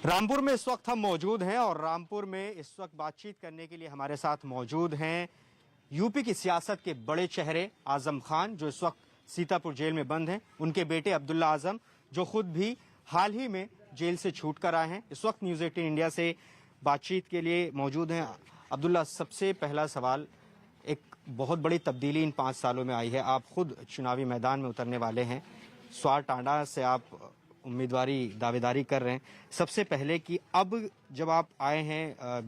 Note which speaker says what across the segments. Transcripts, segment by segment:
Speaker 1: रामपुर में इस वक्त हम मौजूद हैं और रामपुर में इस वक्त बातचीत करने के लिए हमारे साथ मौजूद हैं यूपी की सियासत के बड़े चेहरे आजम खान, जो इस वक्त सीतापुर जेल में बंद हैं, उनके बेटे अब्दुल्ला आजम, जो खुद भी हाल ही में जेल से छूट कर आए हैं, इस वक्त न्यूज़ 18 इंडिया से बातचीत के लिए मौजूद हैं। अब्दुल्ला, सबसे पहला सवाल, एक बहुत बड़ी तब्दीली इन 5 सालों में आई है। आप खुद चुनावी मैदान में उतरने वाले हैं, स्वार टांडा से आप उम्मीदवारी दावेदारी कर रहे हैं। सबसे पहले कि अब जब आप आए हैं,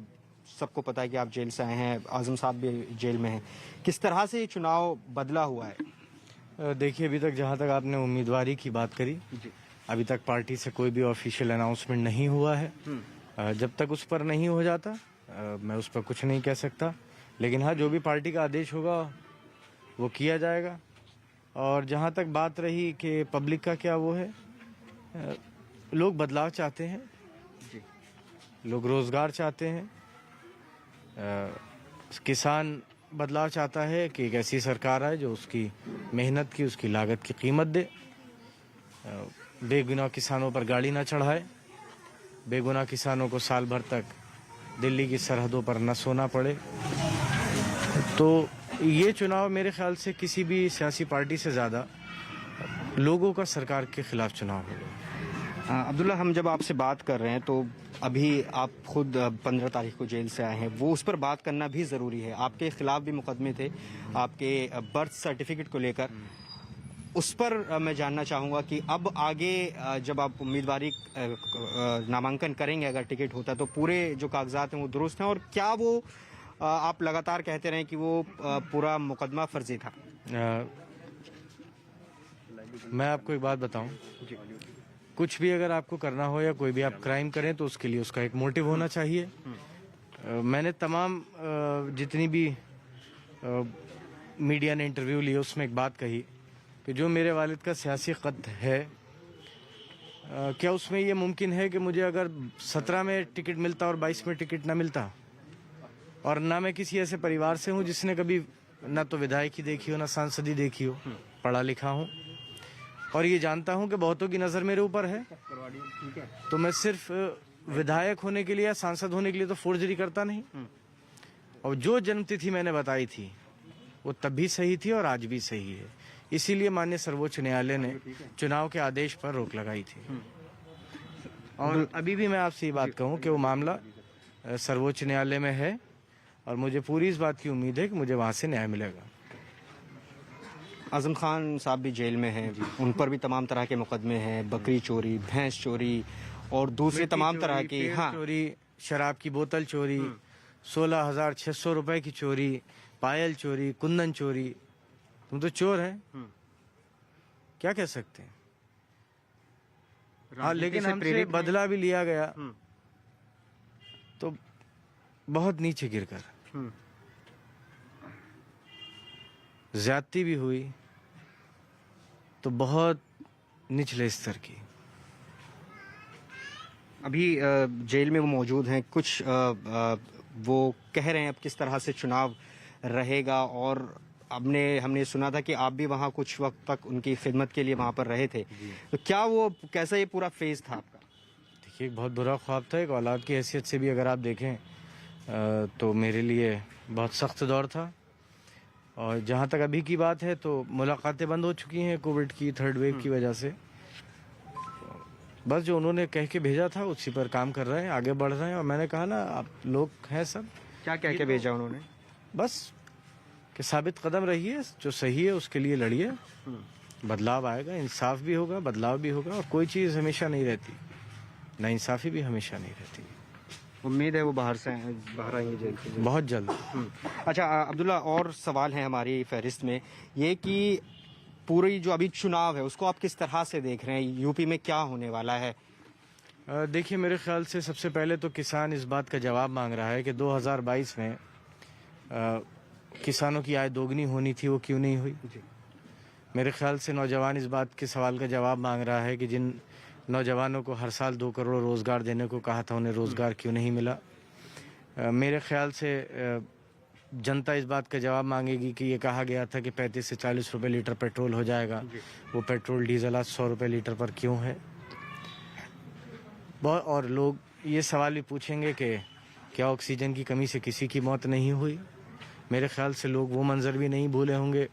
Speaker 1: सबको पता है कि आप जेल से आए हैं, आजम साहब भी जेल में हैं, किस तरह से ये चुनाव बदला हुआ है?
Speaker 2: देखिए, अभी तक जहां तक आपने उम्मीदवारी की बात करी, अभी तक पार्टी से कोई भी ऑफिशियल अनाउंसमेंट नहीं हुआ है। जब तक उस पर नहीं हो जाता मैं उस पर कुछ नहीं कह सकता, लेकिन हाँ, जो भी पार्टी का आदेश होगा वो किया जाएगा। और जहां तक बात रही कि पब्लिक का क्या वो है, लोग बदलाव चाहते हैं, लोग रोजगार चाहते हैं, किसान बदलाव चाहता है कि एक ऐसी सरकार आए जो उसकी मेहनत की, उसकी लागत की कीमत दे, बेगुनाह किसानों पर गाड़ी ना चढ़ाए, बेगुनाह किसानों को साल भर तक दिल्ली की सरहदों पर न सोना पड़े। तो ये चुनाव मेरे ख्याल से किसी भी सियासी पार्टी से ज़्यादा लोगों का सरकार के खिलाफ चुनाव होगा।
Speaker 1: अब्दुल्ला, हम जब आपसे बात कर रहे हैं तो अभी आप खुद 15 तारीख को जेल से आए हैं, वो उस पर बात करना भी ज़रूरी है। आपके खिलाफ भी मुकदमे थे आपके बर्थ सर्टिफिकेट को लेकर, उस पर मैं जानना चाहूँगा कि अब आगे जब आप उम्मीदवारी नामांकन करेंगे, अगर टिकट होता है, तो पूरे जो कागजात हैं वो दुरुस्त हैं, और क्या वो आप लगातार कहते रहे कि वो पूरा मुकदमा फर्जी था?
Speaker 2: मैं आपको एक बात बताऊं, कुछ भी अगर आपको करना हो या कोई भी आप क्राइम करें तो उसके लिए उसका एक मोटिव होना चाहिए। मैंने तमाम जितनी भी मीडिया ने इंटरव्यू लिए उसमें एक बात कही कि जो मेरे वालिद का सियासी क़त्ल है, क्या उसमें ये मुमकिन है कि मुझे अगर 17 में टिकट मिलता और 22 में टिकट ना मिलता, और ना मैं किसी ऐसे परिवार से हूँ जिसने कभी ना तो विधायकी देखी हो, ना सांसदी देखी हो, पढ़ा लिखा हूँ और ये जानता हूँ कि बहुतों की नज़र मेरे ऊपर है, तो मैं सिर्फ विधायक होने के लिए या सांसद होने के लिए तो फोर्जरी करता नहीं। और जो जन्मतिथि मैंने बताई थी वो तब भी सही थी और आज भी सही है, इसीलिए माननीय सर्वोच्च न्यायालय ने चुनाव के आदेश पर रोक लगाई थी। और अभी भी मैं आपसे ये बात कहूँ कि वो मामला सर्वोच्च न्यायालय में है और मुझे पूरी इस बात की उम्मीद है कि मुझे वहाँ से न्याय मिलेगा।
Speaker 1: आजम खान साहब भी जेल में हैं, उन पर भी तमाम तरह के मुकदमे हैं, बकरी चोरी, भैंस चोरी और दूसरे तमाम तरह की
Speaker 2: चोरी, शराब की बोतल चोरी, 16,600 रुपए की चोरी, पायल चोरी, कुंदन चोरी। तुम तो चोर है, क्या कह सकते हैं। हाँ, लेकिन हमसे बदला भी लिया गया तो बहुत नीचे गिरकर, ज्यादती भी हुई तो बहुत निचले स्तर की।
Speaker 1: अभी जेल में वो मौजूद हैं, कुछ वो कह रहे हैं अब किस तरह से चुनाव रहेगा, और हमने सुना था कि आप भी वहाँ कुछ वक्त तक उनकी खिदमत के लिए वहाँ पर रहे थे, तो क्या वो कैसा ये पूरा फेज था आपका?
Speaker 2: देखिए, एक बहुत बुरा ख्वाब था। एक औलाद की हैसियत से भी अगर आप देखें तो मेरे लिए बहुत सख्त दौर था। और जहाँ तक अभी की बात है तो मुलाकातें बंद हो चुकी हैं कोविड की 3rd वेव की वजह से। बस जो उन्होंने कह के भेजा था उसी पर काम कर रहे हैं, आगे बढ़ रहे हैं। और मैंने कहा ना, आप लोग हैं सब,
Speaker 1: क्या कह के भेजा उन्होंने?
Speaker 2: बस कि साबित कदम रहिए, जो सही है उसके लिए लड़िए, बदलाव आएगा, इंसाफ भी होगा, बदलाव भी होगा। और कोई चीज़ हमेशा नहीं रहती, ना इंसाफी भी हमेशा नहीं रहती।
Speaker 1: उम्मीद है वो बाहर आएंगे जेल से
Speaker 2: बहुत जल्द।
Speaker 1: अच्छा अब्दुल्ला, और सवाल है हमारी फहरिस्त में ये कि पूरी जो अभी चुनाव है उसको आप किस तरह से देख रहे हैं, यूपी में क्या होने वाला है?
Speaker 2: देखिए, मेरे ख्याल से सबसे पहले तो किसान इस बात का जवाब मांग रहा है कि 2022 में किसानों की आय दोगुनी होनी थी, वो क्यों नहीं हुई। मेरे ख्याल से नौजवान इस बात के सवाल का जवाब मांग रहा है कि जिन नौजवानों को हर साल 2 करोड़ रोज़गार देने को कहा था, उन्हें रोज़गार क्यों नहीं मिला। मेरे ख्याल से जनता इस बात का जवाब मांगेगी कि ये कहा गया था कि 35 से 40 रुपए लीटर पेट्रोल हो जाएगा, वो पेट्रोल डीजल आज 100 रुपए लीटर पर क्यों है। बहुत और लोग ये सवाल भी पूछेंगे कि क्या ऑक्सीजन की कमी से किसी की मौत नहीं हुई। मेरे ख्याल से लोग वो मंजर भी नहीं भूले होंगे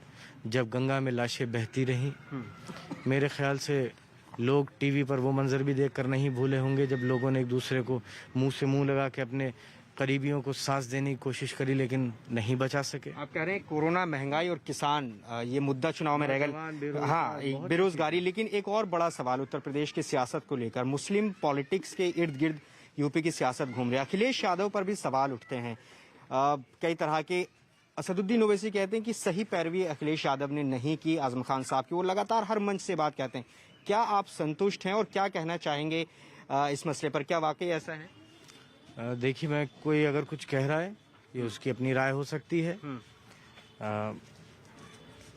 Speaker 2: जब गंगा में लाशें बहती रहीं। मेरे ख्याल से लोग टीवी पर वो मंजर भी देखकर नहीं भूले होंगे जब लोगों ने एक दूसरे को मुंह से मुंह लगा के अपने करीबियों को सांस देने की कोशिश करी लेकिन नहीं बचा सके।
Speaker 1: आप कह रहे हैं कोरोना, महंगाई और किसान, ये मुद्दा चुनाव में रहेगा। हाँ, बेरोजगारी। लेकिन एक और बड़ा सवाल उत्तर प्रदेश की सियासत को लेकर, मुस्लिम पॉलिटिक्स के इर्द गिर्द यूपी की सियासत घूम रही है। अखिलेश यादव पर भी सवाल उठते हैं कई तरह के। असदुद्दीन ओवैसी कहते हैं कि सही पैरवी अखिलेश यादव ने नहीं की आजम खान साहब की। वो लगातार हर मंच से बात कहते हैं। क्या आप संतुष्ट हैं और क्या कहना चाहेंगे इस मसले पर? क्या वाकई ऐसा है?
Speaker 2: देखिए, मैं कोई अगर कुछ कह रहा है ये उसकी अपनी राय हो सकती है।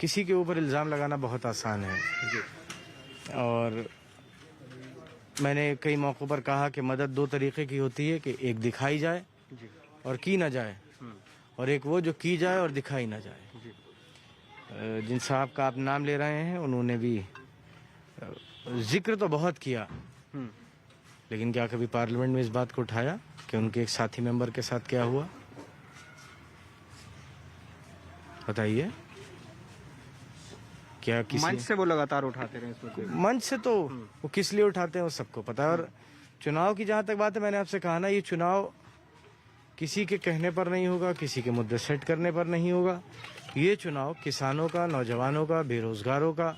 Speaker 2: किसी के ऊपर इल्ज़ाम लगाना बहुत आसान है और मैंने कई मौक़ों पर कहा कि मदद दो तरीके की होती है कि एक दिखाई जाए और की ना जाए, और एक वो जो की जाए और दिखाई ना जाए। जिन साहब का आप नाम ले रहे हैं उन्होंने भी जिक्र तो बहुत किया, लेकिन क्या कभी पार्लियामेंट में इस बात को उठाया कि उनके एक साथी मेंबर के साथ क्या हुआ? बताइए। क्या किसी
Speaker 1: मंच से वो लगातार उठाते रहे इसमें?
Speaker 2: मंच से तो वो किस लिए उठाते हैं वो सबको पता है। और चुनाव की जहां तक बात है, मैंने आपसे कहा ना, ये चुनाव किसी के कहने पर नहीं होगा, किसी के मुद्दे सेट करने पर नहीं होगा। ये चुनाव किसानों का, नौजवानों का, बेरोजगारों का,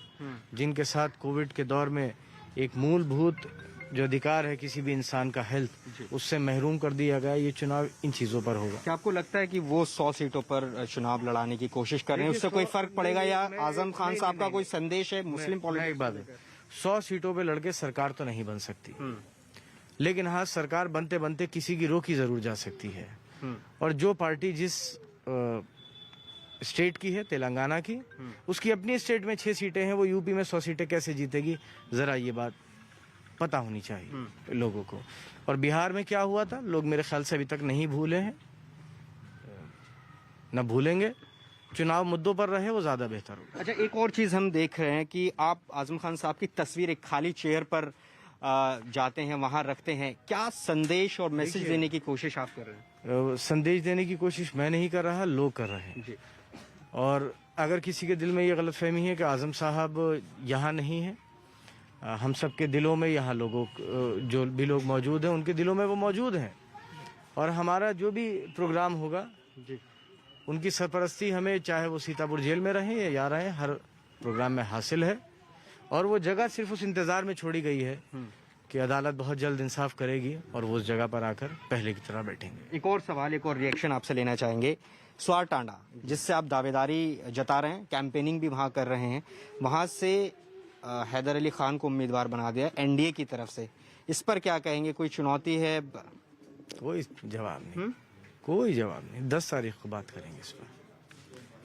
Speaker 2: जिनके साथ कोविड के दौर में एक मूलभूत जो अधिकार है किसी भी इंसान का, हेल्थ, उससे महरूम कर दिया गया। ये चुनाव इन चीजों पर होगा।
Speaker 1: क्या आपको लगता है कि वो 100 सीटों पर चुनाव लड़ाने की कोशिश कर रहे हैं, उससे कोई फर्क पड़ेगा? या आजम खान साहब का कोई संदेश है मुस्लिम पॉलिटिक्स?
Speaker 2: बात है, 100 सीटों पे लड़के सरकार तो नहीं बन सकती, लेकिन हाँ, सरकार बनते बनते किसी की रोकी जरूर जा सकती है। और जो पार्टी जिस स्टेट की है, तेलंगाना की, उसकी अपनी स्टेट में 6 सीटें हैं, वो यूपी में 100 सीटें कैसे जीतेगी? जरा ये बात पता होनी चाहिए लोगों को। और बिहार में क्या हुआ था, लोग मेरे ख्याल से अभी तक नहीं भूले हैं, न भूलेंगे। चुनाव मुद्दों पर रहे वो ज्यादा बेहतर होगा।
Speaker 1: अच्छा, एक और चीज हम देख रहे हैं कि आप आजम खान साहब की तस्वीर एक खाली चेयर पर जाते हैं, वहां रखते हैं। क्या संदेश और मैसेज देने की कोशिश आप कर रहे हैं?
Speaker 2: संदेश देने की कोशिश मैं नहीं कर रहा, लोग कर रहे हैं। और अगर किसी के दिल में ये गलतफहमी है कि आजम साहब यहाँ नहीं है, हम सब के दिलों में, यहाँ लोगों जो भी लोग मौजूद हैं उनके दिलों में वो मौजूद हैं। और हमारा जो भी प्रोग्राम होगा उनकी सरपरस्ती हमें, चाहे वो सीतापुर जेल में रहें या यहाँ रहें, हर प्रोग्राम में हासिल है। और वो जगह सिर्फ उस इंतजार में छोड़ी गई है कि अदालत बहुत जल्द इंसाफ करेगी और वो उस जगह पर आकर पहले की तरह बैठेंगे।
Speaker 1: एक और सवाल, एक और रिएक्शन आपसे लेना चाहेंगे। स्वार टांडा, जिससे आप दावेदारी जता रहे हैं, कैंपेनिंग भी वहां कर रहे हैं, वहां से हैदर अली खान को उम्मीदवार बना दिया एनडीए की तरफ से। इस पर क्या कहेंगे? कोई चुनौती है?
Speaker 2: कोई जवाब नहीं, कोई जवाब नहीं। 10 तारीख को बात करेंगे इस पर।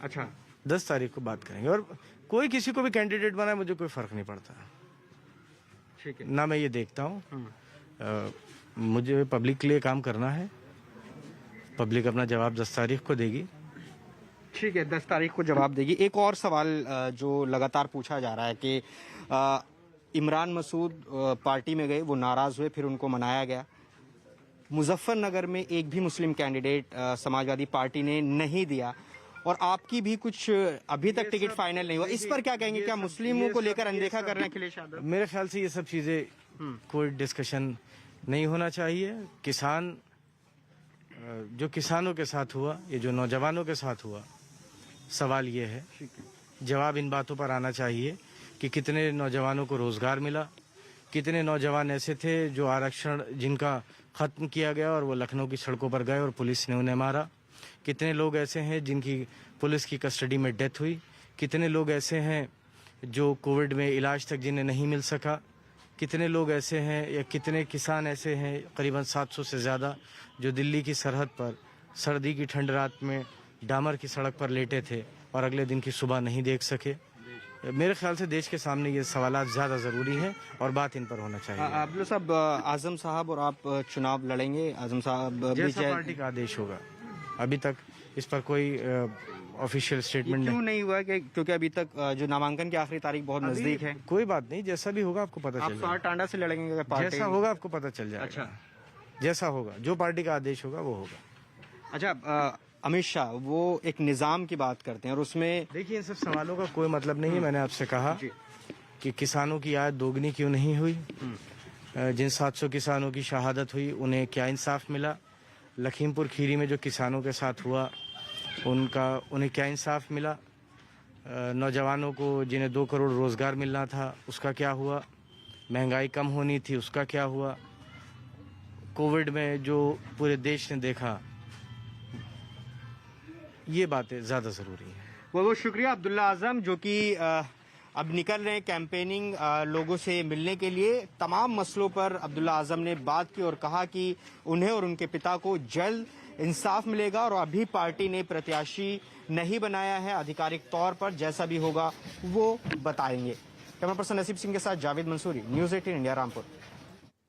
Speaker 1: अच्छा,
Speaker 2: 10 तारीख को बात करेंगे। और कोई किसी को भी कैंडिडेट बनाए, मुझे कोई फर्क नहीं पड़ता।
Speaker 1: ठीक है
Speaker 2: ना, मैं ये देखता हूँ, मुझे पब्लिक के लिए काम करना है। पब्लिक अपना जवाब 10 तारीख को देगी।
Speaker 1: ठीक है, 10 तारीख को जवाब देगी। एक और सवाल जो लगातार पूछा जा रहा है कि इमरान मसूद पार्टी में गए, वो नाराज हुए, फिर उनको मनाया गया। मुजफ्फरनगर में एक भी मुस्लिम कैंडिडेट समाजवादी पार्टी ने नहीं दिया, और आपकी भी कुछ अभी तक टिकट फाइनल नहीं हुआ। इस पर क्या कहेंगे? क्या मुस्लिमों को लेकर अनदेखा कर रहे हैं अखिलेश यादव?
Speaker 2: मेरे ख्याल से ये सब चीजें कोई डिस्कशन नहीं होना चाहिए। किसान, जो किसानों के साथ हुआ, ये जो नौजवानों के साथ हुआ, सवाल ये है, जवाब इन बातों पर आना चाहिए कि कितने नौजवानों को रोजगार मिला, कितने नौजवान ऐसे थे जो आरक्षण जिनका खत्म किया गया और वो लखनऊ की सड़कों पर गए और पुलिस ने उन्हें मारा, कितने लोग ऐसे हैं जिनकी पुलिस की कस्टडी में डेथ हुई, कितने लोग ऐसे हैं जो कोविड में इलाज तक जिन्हें नहीं मिल सका, कितने लोग ऐसे हैं या कितने किसान ऐसे हैं, करीबन 700 से ज़्यादा, जो दिल्ली की सरहद पर सर्दी की ठंड रात में डामर की सड़क पर लेटे थे और अगले दिन की सुबह नहीं देख सके। मेरे ख्याल से देश के सामने ये सवालात ज़्यादा ज़रूरी हैं और बात इन पर होना चाहिए।
Speaker 1: अब्दुल्ला साहब, आजम साहब और आप चुनाव लड़ेंगे? आजम साहब
Speaker 2: जैसा पार्टी का आदेश होगा। अभी तक इस पर कोई ऑफिशियल स्टेटमेंट
Speaker 1: क्यों
Speaker 2: नहीं।
Speaker 1: नहीं हुआ कि क्योंकि अभी तक जो नामांकन की आखिरी तारीख बहुत नजदीक है।
Speaker 2: कोई बात नहीं, जैसा भी होगा आपको पता
Speaker 1: आप
Speaker 2: चल
Speaker 1: फार
Speaker 2: जाएगा।
Speaker 1: टांडा से लड़ेंगे अगर पार्टी
Speaker 2: जैसा होगा आपको पता चल जाएगा।
Speaker 1: अच्छा।
Speaker 2: जैसा होगा, जो पार्टी का आदेश होगा वो होगा।
Speaker 1: अच्छा, अमित शाह वो एक निजाम की बात करते हैं और उसमें
Speaker 2: देखिए, इन सब सवालों का कोई मतलब नहीं है। मैंने आपसे कहा कि किसानों की आय दोगुनी क्यों नहीं हुई, जिन 700 किसानों की शहादत हुई उन्हें क्या इंसाफ मिला, लखीमपुर खीरी में जो किसानों के साथ हुआ उन्हें क्या इंसाफ मिला, नौजवानों को जिन्हें 2 करोड़ रोजगार मिलना था उसका क्या हुआ, महंगाई कम होनी थी उसका क्या हुआ, कोविड में जो पूरे देश ने देखा, ये बातें ज़्यादा ज़रूरी हैं।
Speaker 1: बहुत शुक्रिया अब्दुल्ला आजम, जो कि अब निकल रहे हैं कैंपेनिंग लोगों से मिलने के लिए। तमाम मसलों पर अब्दुल्ला आजम ने बात की और कहा कि उन्हें और उनके पिता को जल्द इंसाफ मिलेगा और अभी पार्टी ने प्रत्याशी नहीं बनाया है आधिकारिक तौर पर, जैसा भी होगा वो बताएंगे। कैमरा पर्सन नसीब सिंह के साथ जावेद मंसूरी, न्यूज़ 18 इंडिया, रामपुर।